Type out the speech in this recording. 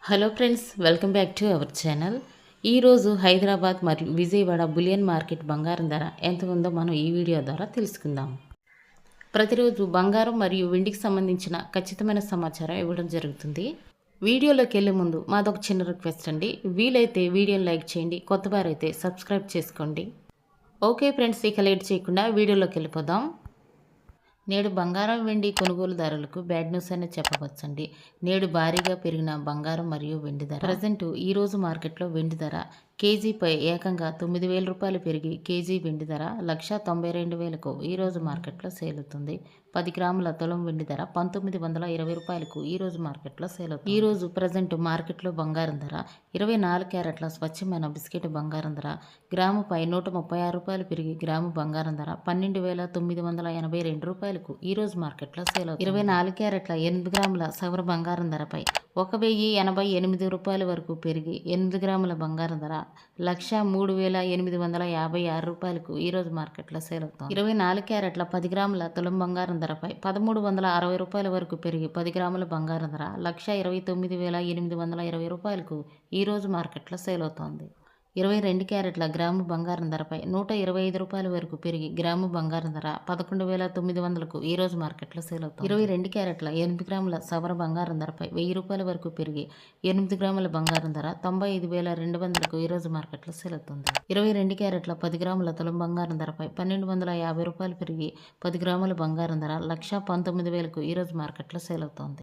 Hello friends, welcome back to our channel. ఈరోజు హైదరాబాద్ మరియు Vijayawada bullion market బంగారం ధర ఎంత ఉందో మనం ఈ వీడియో ద్వారా తెలుసుకుందాం. ప్రతిరోజు బంగారం మరియు వెండికి సంబంధించిన ఖచ్చితమైన సమాచారం ఇవ్వడం జరుగుతుంది. వీడియోలోకి వెళ్ళే ముందు మాదొక చిన్న రిక్వెస్ట్ అండి. వీలైతే వీడియోని లైక్ చేయండి, కొత్త వారైతే సబ్స్క్రైబ్ చేసుకోండి. ఓకే ఫ్రెండ్స్, ఇక లేట్ చేయకుండా వీడియోలోకి వెళ్ళిపోదాం. నేడు బంగారం వెండి కొనుగోలుదారులకు బ్యాడ్ న్యూస్ అనే చెప్పవచ్చండి. నేడు భారీగా పెరిగిన బంగారం మరియు వెండి ధర. ప్రజెంట్ ఈరోజు మార్కెట్లో వెండి ధర కేజీపై ఏకంగా 9,000 రూపాయలు పెరిగి కేజీ వెండి ధర 1,92,000కు ఈరోజు మార్కెట్లో సేల్ అవుతుంది. 10 గ్రాముల తులం వెండి ధర 1,920 రూపాయలకు ఈరోజు మార్కెట్లో సేల్ అవుతుంది. ఈరోజు ప్రజెంట్ మార్కెట్లో బంగారం ధర 24 క్యారెట్ల స్వచ్ఛమైన బిస్కెట్ బంగారం ధర గ్రాముపై 136 రూపాయలు పెరిగి గ్రాము బంగారం ధర 12,982 రూపాయలకు ఈరోజు మార్కెట్లో సేల్ అవుతుంది. 24 క్యారెట్ల 8 గ్రాముల సవర బంగారం ధరపై 1,088 రూపాయల వరకు పెరిగి 8 గ్రాముల బంగారం ధర 1,03,856 రూపాయలకు ఈరోజు మార్కెట్లో సేల్ అవుతుంది. 24 క్యారెట్ల 10 గ్రాముల తులం బంగారం ధరపై 1,360 రూపాయల వరకు పెరిగి 10 గ్రాముల బంగారం ధర 1,29,820 రూపాయలకు ఈరోజు మార్కెట్లో సేల్ అవుతోంది. 22 క్యారెట్ల గ్రాము బంగారం ధరపై 125 రూపాయల వరకు పెరిగి గ్రాము బంగారం ధర 11,900కు ఈరోజు మార్కెట్లో సేల్ అవుతుంది. 22 క్యారెట్ల 8 గ్రాముల సవర బంగారం ధరపై 1000 రూపాయల వరకు పెరిగి 8 గ్రాముల బంగారం ధర 95,200కు ఈరోజు మార్కెట్లో సేల్ అవుతుంది. 22 క్యారెట్ల 10 గ్రాముల తులం బంగారం ధరపై 1,250 రూపాయలు పెరిగి 10 గ్రాముల బంగారం ధర 1,19,000కు ఈరోజు మార్కెట్లో సేల్ అవుతోంది.